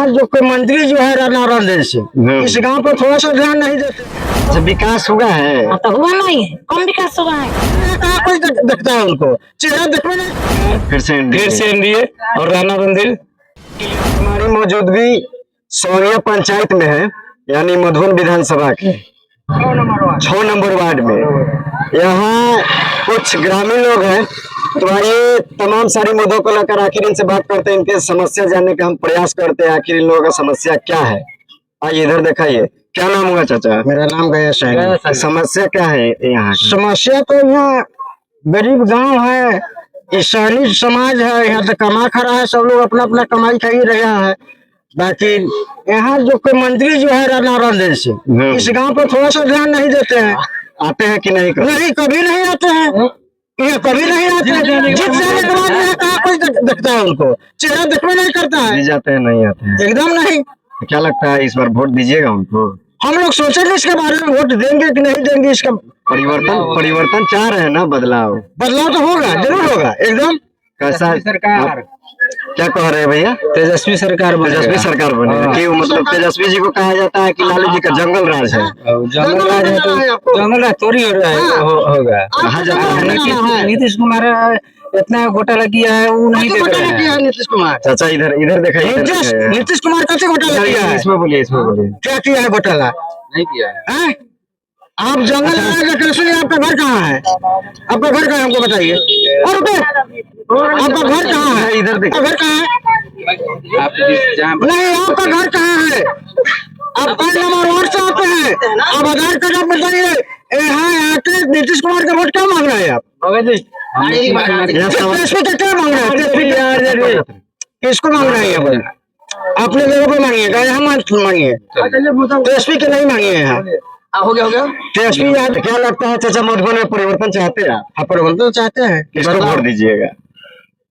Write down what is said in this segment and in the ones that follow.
यहाँ जो कोई मंत्री जो है राणा रणधीर सिंह, इस गांव पर थोड़ा सा ध्यान नहीं देते। अच्छा, विकास हुआ है? तो हुआ नहीं है, कम विकास हुआ है। कहाँ कोई देखता है उनको, चेहरा देखो नहीं। फिर से एनडीए और राणा रणधीर। हमारी मौजूदगी सोनिया पंचायत में है, यानी मधुबन विधानसभा के 6 नंबर वार्ड में। यहाँ कुछ ग्रामीण लोग हैं, तो आइए तमाम सारी मुद्दों को लेकर आखिर इनसे बात करते हैं, इनके समस्या जानने का हम प्रयास करते हैं, आखिर इन लोगों का समस्या क्या है। आइए इधर दिखाइए, क्या नाम हुआ चाचा? मेरा नाम गणेश है। समस्या क्या है यहाँ? समस्या तो यहाँ गरीब गांव है, ईसानी समाज है, यहाँ तो कमा खा रहा है, सब लोग अपना अपना कमाई कर ही रहा है। बाकी यहाँ जो कोई मंत्री जो है राणा रणधीर सिंह, इस गांव पर थोड़ा सा ध्यान नहीं देते हैं। आते हैं कि नहीं? नहीं, कभी नहीं आते हैं, ये कभी नहीं आते हैं। जीत जाने के बाद में कहाँ कोई देखता है उनको, चेहरा देखो नहीं करता है। जाते हैं नहीं आते हैं? एकदम नहीं। क्या लगता है इस बार वोट दीजिएगा उनको? हम लोग सोचेंगे इसके बारे में, वोट देंगे कि नहीं देंगे। इसका परिवर्तन चाह रहे हैं ना, बदलाव तो होगा, जरूर होगा एकदम। कैसा सरकार क्या कह रहे हैं भैया? तेजस्वी सरकार बने कि मतलब तेजस्वी जी को कहा जाता है कि लालू जी का जंगल राज है। जंगल राज है तो जंगल राज थोड़ी हो रहा है, होगा। कहा जाता है नीतीश कुमार इतना घोटाला किया है, वो नहीं देख रहे हैं। नीतीश कुमार चाचा इधर दिखाइए। नीतीश कुमार कैसे घोटाला किया है? इसमें बोलिए क्या किया है घोटाला? नहीं किया है। आप जंगल राज कैसे? आपका घर कहाँ है? आपका घर कहाँ है हमको बताइए। और आपका घर कहाँ है? इधर देखिए, घर कहाँ है? नहीं, आपका घर कहाँ है? आप कौन नंबर वार्ड से आते हैं? आप आधार कार्ड आप बताइए। यहाँ आके नीतीश कुमार का वोट क्या मांग रहे हैं आप? क्या मांग रहे हैं? किसको मांग रहे हैं? अपने लोगों को मांगिए, यहाँ मांगिए, तेजस्वी के नहीं मांगिए। यहाँ हो गया तेजस्वी यार, क्या लगता है चाचा मधुबन में परिवर्तन चाहते हैं आप? परिवर्तन चाहते हैं। किसको वोट दीजिएगा?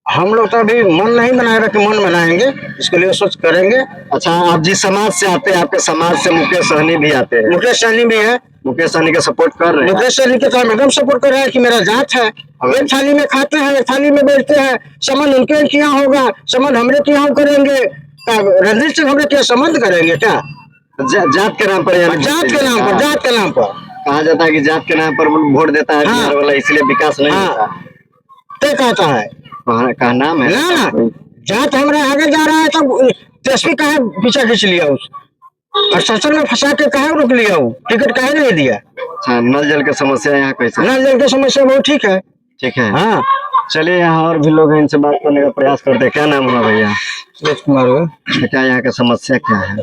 हम लोग तो अभी मन नहीं बनाएगा कि मन बनाएंगे, इसके लिए सोच करेंगे। अच्छा, आप जिस समाज से आते हैं, आपके समाज से मुकेश सहनी भी आते हैं। मुकेश सहनी भी है। मुकेश सहनी का सपोर्ट कर रहे हैं? मुकेश सहनी के काम एकदम सपोर्ट कर रहे हैं कि मेरा जात है। एक थाली में खाते हैं, एक थाली में बैठते हैं। संबंध उनके यहाँ होगा, संबंध हमरे के यहाँ करेंगे। रणधीर सिंह हमरे क्या संबंध करेंगे क्या? जात के नाम पर? जात के नाम पर कहा जाता है कि जात के नाम पर वोट देता है बिहार वाला, इसलिए विकास नहीं होता। तो कहता है का नाम है ना, जात हमारे आगे जा रहा है तो तेजस्वी कहे पीछा खींच लिया उस, और सचल में फंसा के कहे रोक लिया, वो टिकट कहे नहीं दिया। अच्छा, नल जल की समस्या यहाँ कैसे? नल जल की समस्या बहुत ठीक है। ठीक है, हाँ। चलिए यहाँ और भी लोग हैं, इनसे बात करने का प्रयास करते हैं। क्या नाम हुआ भैया? सुरेश कुमार। क्या यहाँ का समस्या क्या है?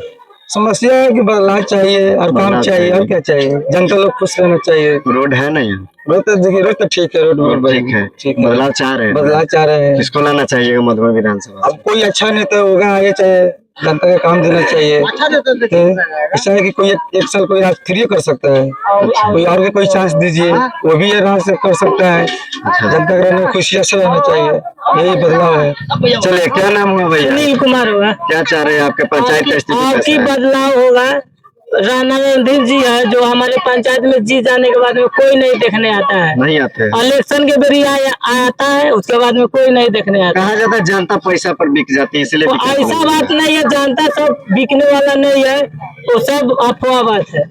समस्या है कि बदलाव चाहिए और काम चाहिए, और क्या चाहिए? जनता लोग खुश रहना चाहिए। रोड है ना यहाँ? रोड तो देखिए, रोड तो ठीक है, रोड ठीक है। बदलाव चाह रहे हैं? बदलाव चाह रहे हैं। किसको लाना चाहिए मधुबन विधानसभा? अब कोई अच्छा नेता होगा आगे, चाहे जनता का काम देना चाहिए। ऐसा है कि कोई एक साल कोई राज फ्री कर सकता है, कोई और कोई चांस दीजिए, वो भी ये राज से कर सकता है। जनता का रहने खुशियाँ से रहना चाहिए, यही बदलाव है। चलिए, क्या नाम हुआ भैया? सुनील कुमार होगा। क्या चाह रहे हैं? आपके पंचायत का स्थिति कैसा है? बदलाव होगा। राणा रणधीर जी है जो हमारे पंचायत में जीत जाने के बाद में कोई नहीं देखने आता है। नहीं आते? इलेक्शन के बेरी आता है, उसके बाद में कोई नहीं देखने आता। कहा जाता है जनता पैसा पर बिक जाती है, इसलिए तो ऐसा बात नहीं है, जनता सब बिकने वाला नहीं है, वो सब अफवाह बात है।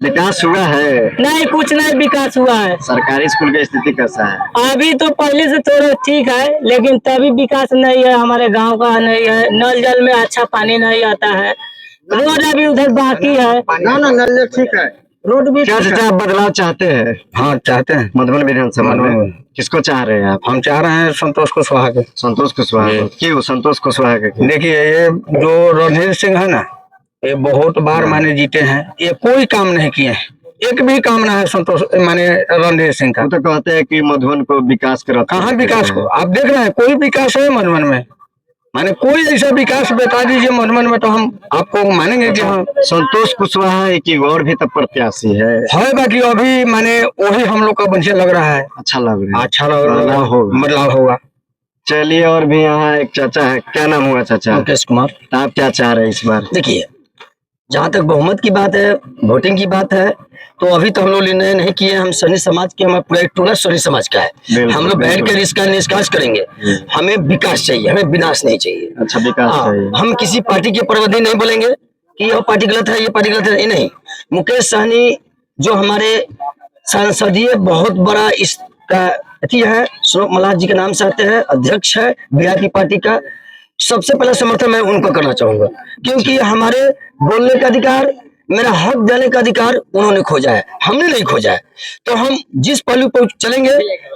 विकास हुआ है? नहीं, कुछ नहीं विकास हुआ है। सरकारी स्कूल की स्थिति कैसा है? अभी तो पहले से थोड़ा ठीक है, लेकिन तभी विकास नहीं है, हमारे गांव का नहीं है। नल जल में अच्छा पानी नहीं आता है, रोड अभी उधर बाकी है। ना नल जल ठीक है, रोड भी। क्या चाचा आप बदलाव चाहते हैं? हाँ, चाहते हैं। मधुबन विधानसभा में किसको चाह रहे हैं आप? हम चाह रहे हैं संतोष कुशवाहा के। संतोष कुशवाहा? क्यों संतोष कुशवाहा के? देखिए, ये जो रणधीर सिंह है ना, ये बहुत बार माने जीते हैं, ये कोई काम नहीं किए हैं, एक भी काम ना है संतोष माने रणधीर सिंह का। तो कहते हैं कि मधुबन को विकास करा। कहाँ विकास को आप देख रहे हैं? कोई विकास है मधुबन में? माने कोई ऐसा विकास बता दीजिए मधुबन में, तो हम आपको मानेंगे कि हाँ। संतोष कुशवाहा है कि और भी तब प्रत्याशी है बाकी अभी माने वही हम लोग का बढ़िया लग रहा है। अच्छा लग रहा है? अच्छा लग रहा है, बदलाव होगा। चलिए, और भी यहाँ एक चाचा है। क्या नाम हुआ चाचा? मुकेश कुमार। आप क्या चाह रहे हैं इस बार? देखिए, जहाँ तक बहुमत की बात है, वोटिंग की बात है, तो अभी तो हम लोग निर्णय नहीं किए। हम सैनी समाज के, हमारा पूरा एक टोला सैनी समाज का है। हम लोग बैठ कर इसका निष्कास करेंगे। हमें विकास चाहिए, हमें विनाश नहीं चाहिए। अच्छा, विकास चाहिए। हम किसी पार्टी के प्रबंधी नहीं बोलेंगे कि यह पार्टी गलत है, ये पार्टी गलत है, ये नहीं। मुकेश सहनी जो हमारे संसदीय बहुत बड़ा इसका अथी है, श्लोक मल्लाह जी के नाम से आते हैं, अध्यक्ष है वीआईपी पार्टी का। सबसे पहला समर्थन मैं उनको करना चाहूंगा, क्योंकि हमारे बोलने का अधिकार, मेरा हक देने का अधिकार उन्होंने खोजा है, हमने नहीं खोजा है। तो हम जिस पहलू पर चलेंगे,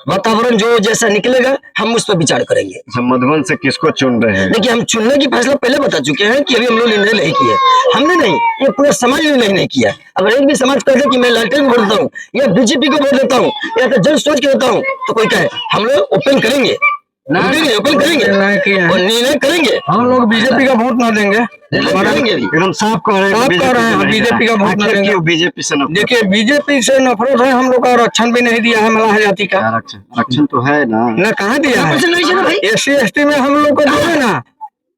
वातावरण जो जैसा निकलेगा, हम उस पर विचार करेंगे। अच्छा, मधुबन से किसको चुन रहे हैं? देखिए, हम चुनने की फैसला पहले बता चुके हैं कि अभी हम लोग निर्णय नहीं किए। हमने नहीं, ये पूरा समाज निर्णय नहीं किया। अगर एक भी समाज कहते कि मैं लालटेन को वोट देता हूँ या बीजेपी को वोट देता हूँ या तो जन सोच के देता हूँ, तो कोई कहे हम लोग ओपन करेंगे, ओपन करेंगे और निर्णय करेंगे। हम लोग बीजेपी का वोट ना देंगे, करेंगे भी। एकदम साफ कह रहे साफ कह रहे हैं, हम बीजेपी का वोट ना देंगे। क्यों बीजेपी से नफरत? देखिए, बीजेपी से नफरत है। हम लोग का आरक्षण भी नहीं दिया है मलाह जाति का। आरक्षण तो है ना कहाँ दिया है? नहीं है ना भाई। SC ST में हम लोग को जोड़े ना,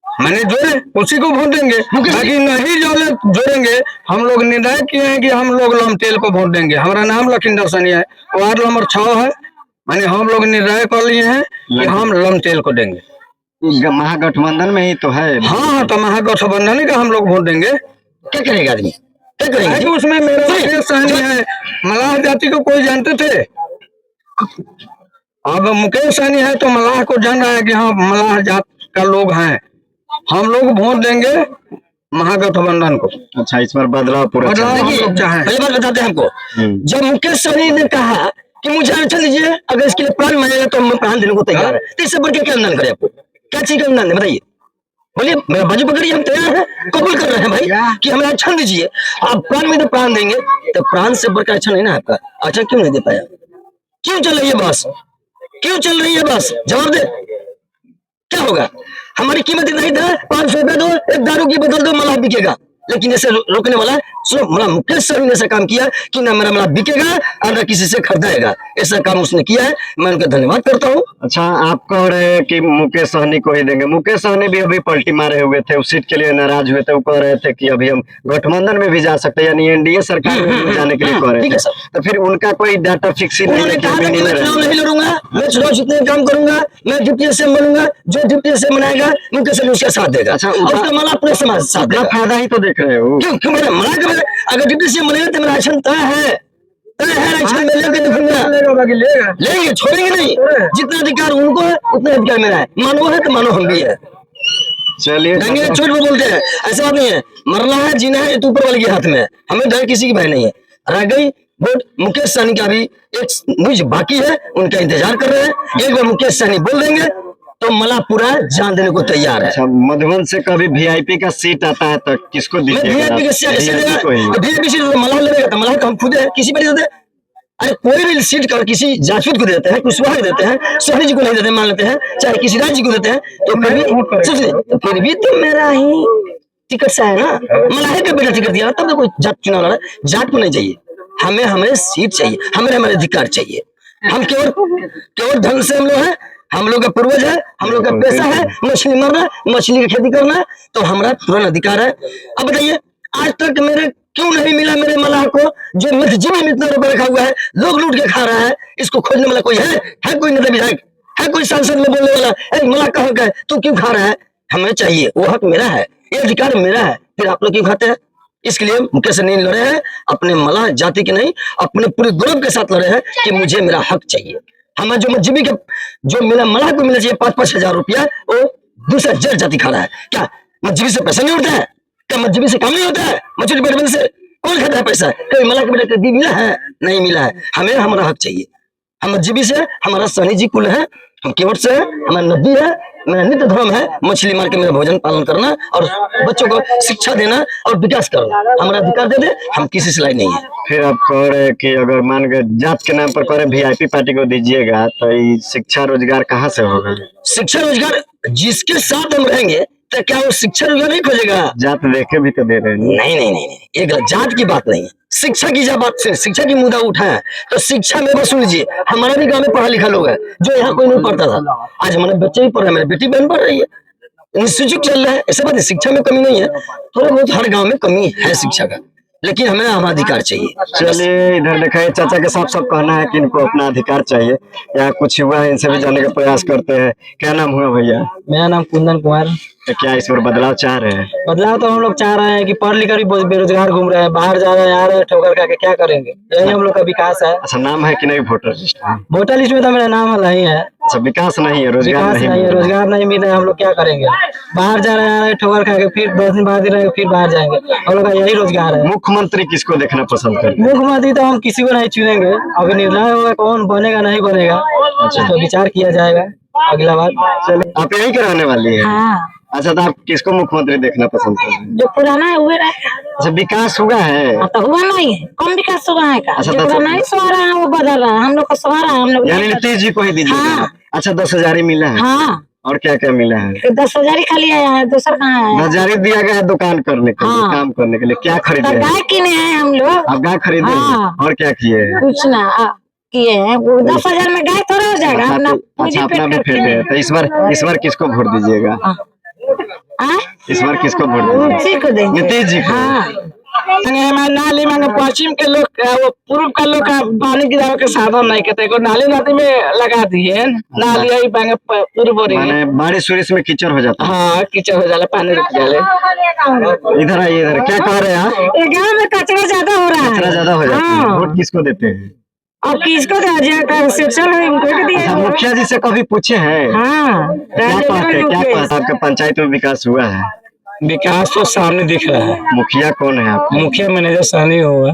मैंने जोड़े, उसी को वोट देंगे। बाकी नहीं जोड़ेंगे। हम लोग निर्णय किए हैं कि हम लोग लमटेल को वोट देंगे। हमारा नाम लखिंदर सैनी है, वार्ड नंबर 6 है। मैंने हम लोग निर्णय कर लिए हैं कि हम लमटेल को देंगे। महागठबंधन में ही तो है। हाँ, तो महागठबंधन का हम लोग वोट देंगे। क्या करेगा आदमी, क्या करेंगे? कि उसमें मेरा मुकेश सहनी है। मलाह जाति को कोई जानते थे? अब मुकेश सहनी है तो मलाह को जान रहा है कि हाँ, मलाह जात का लोग हैं। हम लोग वोट देंगे महागठबंधन को। अच्छा, इस बार बदलाव पूरा हम लोग चाहें। पहली बात बताते हैं हमको, जब मुकेश सहनी ने कहा कि मुझे आरक्षण दीजिए, अगर इसके लिए प्राण मांगेगा तो हम प्राण देने को तैयार है। तो इससे बढ़ के क्या अनुदान करें? आपको क्या चीज का अनुदान है बताइए? बोलिए, मेरा बाजू पकड़िए, हम तैयार हैं, कबूल कर रहे हैं भाई कि हमें आरक्षण दीजिए। आप प्राण में तो प्राण देंगे, तो प्राण से बढ़कर आरक्षण नहीं ना आपका। आरक्षण क्यों नहीं दे पाया? क्यों चल रही है बस? क्यों चल रही है बस? जवाब दे, क्या होगा? हमारी कीमत नहीं था, 500 रुपए दो, एक दारू की बोतल दो, मलाह बिकेगा। लेकिन ऐसे रोकने वाला सुनो, मला मुकेश सहनी ने ऐसा काम किया कि ना मेरा मला बिकेगा और ना किसी से खरीदाएगा। ऐसा काम उसने किया है, मैं उनका धन्यवाद करता हूँ। अच्छा, आप कह रहे हैं कि मुकेश सहनी को ही देंगे। मुकेश सहनी भी अभी पलटी मारे हुए थे, उस सीट के लिए नाराज हुए थे। वो कह रहे थे कि अभी हम गठबंधन में भी जा सकते हैं, यानी एनडीए सरकार में भी जाने के लिए कह रहे थे। तो फिर उनका कोई डाटा फिक्स नहीं उन्होंने कहा था कि मैं चुनाव नहीं लड़ूंगा, मैं चुनाव जीतने का काम करूंगा, मैं डिप्टी सीएम बनूंगा, जो डिप्टी सीएम बनाएगा मुकेश सहनी उसका साथ देगा। अच्छा, उसका मला अपने समाज साथ देगा। फायदा ही तो देख रहे हो। क्यों मेरा मला कर, अगर डिप्टी सीएम बनेगा तो मेरा आरक्षण तय है, आरक्षण में लेकर दिखूंगा। लेंगे, छोड़ेंगे नहीं। जितना अधिकार उनको है उतना अधिकार मेरा है। मानो है तो मानो हम भी है। चलिए, छोट में बोलते हैं, ऐसा बात नहीं है। मरना है, जीना है, तो ऊपर वाले के हाथ में है। हमें डर किसी की भय नहीं है। रह गई वोट मुकेश सहनी का भी एक मुझे बाकी है, उनका इंतजार कर रहे हैं। एक बार मुकेश सहनी बोल देंगे तो मला पूरा जान देने को तैयार है। अच्छा, मधुबन से कभी वीआईपी का सीट आता है तो किसको दीजिएगा? वीआईपी सीट मला लेगा तो मला हम खुद है, किसी पर देते। अरे कोई भी सीट कर किसी जासूद को देते हैं, कुशवाहा को देते हैं, सोहनी जी को नहीं देते, मान लेते हैं, चाहे किसी राज्य को देते हैं, तो फिर भी तो मेरा ही टिकट सा है ना। मलाहे का बेटा टिकट दिया तब तो कोई जात चुनाव लड़ा। जात को नहीं चाहिए हमें, हमें सीट चाहिए, हमें अधिकार चाहिए। हम केवल धन से हम लोग हैं, हम लोग का पूर्वज है, हम लोग का पैसा है मछली मारना, मछली की खेती करना, तो हमारा पूर्ण अधिकार है। अब बताइए, आज तक मेरे क्यों नहीं मिला मेरे मलाह को, जो मस्जिद में इतना रुपया रखा हुआ है, लोग लूट के खा रहा है। इसको खोजने वाला कोई है कोई नेता विधायक है, कोई सांसद में बोलने वाला मलाह का हक है, तू क्यों खा रहा है? हमें चाहिए, वो हक मेरा है, ये अधिकार मेरा है, फिर आप लोग क्यों खाते हैं? इसके लिए मुकेश सहनी लड़े हैं, अपने मलाह जाति के नहीं, अपने पूरे गौरव के साथ लड़े हैं कि मुझे मेरा हक चाहिए। हमें जो मजहबी के, जो मेरा मलाह को मिलना चाहिए 5-5 हजार रुपया, वो दूसरा जड़ जाति खा रहा है। क्या मजहबी से पैसा नहीं उठता है? क्या मजहबी से काम नहीं होता है? मजहबी डिपार्टमेंट से कौन खाता है पैसा? कभी मलाह के बेटा कभी मिला है? नहीं मिला है। हमें हमारा हक चाहिए। हम मजहबी से, हमारा सहनी जी कुल है, हम केवट से है, हमारा नदी है, मेरा नित्य धर्म है मछली मार के मेरा भोजन पालन करना और बच्चों को शिक्षा देना और विकास करना। हमारा अधिकार दे दे, हम किसी से लाई नहीं है। फिर आप कह रहे हैं कि अगर मान गए जात के नाम पर कह रहे वीआईपी पार्टी को दीजिएगा, तो ये शिक्षा रोजगार कहाँ से होगा? शिक्षा रोजगार जिसके साथ हम रहेंगे तो क्या वो शिक्षा रोजगार नहीं खोजेगा? जात देखे भी तो दे रहे हैं। नहीं, ये गलत, जात की बात नहीं है, शिक्षा की जब बात से शिक्षा की मुद्दा उठा है तो शिक्षा में बस सुन लीजिए, हमारा भी गांव में पढ़ा लिखा लोग है जो यहाँ कोई नहीं पढ़ता था, आज हमारे बच्चे भी पढ़ रहे हैं, मेरी बेटी बहन पढ़ रही है। इंस्टीट्यूट चल रहा है, ऐसा बात है, शिक्षा में कमी नहीं है, थोड़ा बहुत हर गांव में कमी है शिक्षा का, लेकिन हमें आम अधिकार चाहिए। चलिए इधर देखा है, चाचा के साफ साफ कहना है कि इनको अपना अधिकार चाहिए। यहाँ कुछ हुआ है, इनसे भी जानने का प्रयास करते हैं। क्या नाम हुआ भैया? मेरा नाम कुंदन कुमार। तो क्या इस पर बदलाव चाह रहे हैं? बदलाव तो हम लोग चाह रहे हैं कि पढ़ लिख कर भी बहुत बेरोजगार घूम रहे हैं, बाहर जा रहे हैं, आ रहे हैं, ठोकर खा के क्या करेंगे? यही हम लोग का विकास है। अच्छा, नाम है कि नहीं वोटर लिस्ट में? वोटर लिस्ट में तो मेरा नाम नहीं है। अच्छा, विकास नहीं है, रोजगार विकास नहीं नहीं है, मिल रहा है। रोजगार नहीं मिल रहा है, हम लोग क्या करेंगे? बाहर जा रहे हैं, आ रहे हैं, ठोकर खा के फिर 10 दिन बाद रहेंगे, फिर बाहर जाएंगे। हम लोग का यही रोजगार है। मुख्यमंत्री किसको देखना पसंद करते हैं? मुख्यमंत्री तो हम किसी को नहीं चुनेंगे, अभी निर्णय होगा कौन बनेगा नहीं बनेगा, तो विचार किया जाएगा अगला बार। चलिए, आप यही कराने वाली है? हाँ, अच्छा, तो आप किसको मुख्यमंत्री देखना पसंद कर रहे हैं? जो पुराना है वही रहेगा। अच्छा, विकास हुआ है? हाँ, तो हुआ नहीं है, कम विकास हुआ है का? अच्छा, जो तो पुराना ही सो रहा है वो बदल रहा है, हम लोग को सो रहा है, हम लोग यानी नीतीश जी को ही दीजिएगा। हाँ। अच्छा, 10,000 ही मिला है? हाँ, और क्या क्या मिला है? 10,000 ही खाली आया है, दूसरा कहाँ है? 10,000 दिया गया है दुकान करने के लिए, हाँ। काम करने के लिए। क्या खरीदे तो हैं? गाय किने हैं हम लोग, आप गाय खरीदे हैं? हाँ। और क्या किए हैं? कुछ ना किए हैं। वो 10,000 में गाय थोड़ा हो जाएगा, अपना पूंजी अच्छा, अपना भी पेट फेंक है। तो इस बार किसको वोट दीजिएगा? इस बार किसको वोट दीजिएगा? उसी को देंगे। नीतीश जी को? हाँ, नाली मांगे पश्चिम के लोग वो पूर्व के लोग का पानी गिरावे के साधन नहीं कहते को नाली नदी में लगा दिए, नाली आई मांगे पूर्व हो रही है। माने बारिश उरिश में कीचड़ हो जाता है। हाँ, कीचड़ हो जाला, पानी रुक जाले। इधर आइए, इधर क्या कह रहे हैं आप? ये गाँव में कचरा ज्यादा हो रहा कचरा है। ज्यादा हो जाता है। हाँ। वोट किसको देते हैं? अब किसको सेक्शन है, इनको ही दिया। अच्छा, मुखिया जी से कभी पूछे हैं? हाँ, क्या कहते हैं, क्या कहते हैं? आपके पंचायत में विकास हुआ है? विकास तो सामने दिख रहा है। मुखिया कौन है आपके? मुखिया मैनेजर सानी होगा।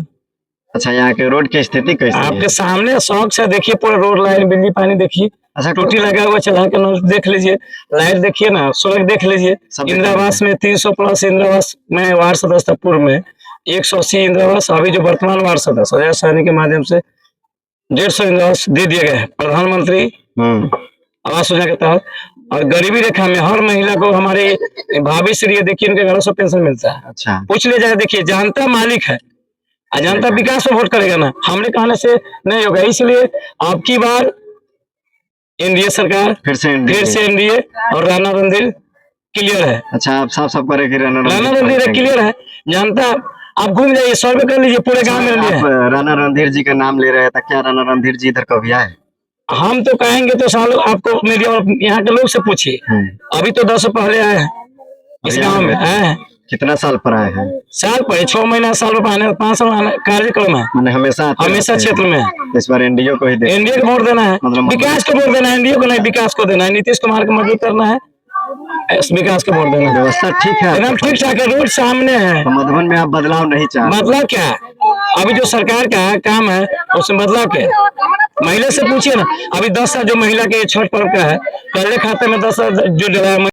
अच्छा, यहाँ के रोड की स्थिति कैसी है? आपके सामने शौक से देखिए, पूरा रोड लाइन बिजली पानी देखिए, अच्छा, टूटी लगा हुआ चला के नल देख लीजिए, लाइट देखिए ना, सड़क देख लीजिए। सब इंदिरावास में 300 प्लस इंदिरावास में वार्ड सदस्य पूर्व में 180 इंदिरावास, अभी जो वर्तमान वार्ड सदस्य अजय सानी के माध्यम से 150 इंदिरावास दे दिए गए हैं। प्रधानमंत्री आवास योजना के तहत, और गरीबी रेखा में हर महिला को हमारे भाभी श्री देखिए, उनके 1100 पेंशन मिलता है। अच्छा, पूछ ले जाए, देखिए जनता मालिक है, जनता विकास पर वोट करेगा ना, हमने कहने से नहीं होगा। इसलिए अब की बार एनडीए सरकार, फिर से एनडीए और राणा रणधीर क्लियर है। अच्छा, आप साफ साफ करे कि राणा रणधीर क्लियर है। जनता आप घूम जाइए, सर्वे कर लीजिए, पूरे गांव में आप राणा रणधीर जी का नाम ले रहे हैं, तो क्या राणा रणधीर जी इधर कभी आए? हम तो कहेंगे तो सालों आपको मीडिया और यहाँ के लोग से पूछिए, अभी तो 10 पहले आए हैं इस गांव में। आए कितना साल पर आए हैं? साल पर 6 महीना, साल पर आने 5 साल कार्यक्रम है, मैंने हमेशा क्षेत्र में। इस बार एनडीए को ही दे, एनडीए को वोट देना है, विकास को वोट देना है, एनडीए को नहीं, विकास को देना है। नीतीश कुमार को मजबूत करना है, विकास को वोट देना है। व्यवस्था ठीक है, एकदम ठीक ठाक है, रोड सामने है। तो मधुबन में आप बदलाव नहीं चाहते? मतलब क्या है? अभी जो सरकार का काम है उसमें बदलाव क्या है? महिला से पूछिए ना, अभी 10 साल जो महिला के छठ पर्व का है, पहले खाते में 10 साल जो डला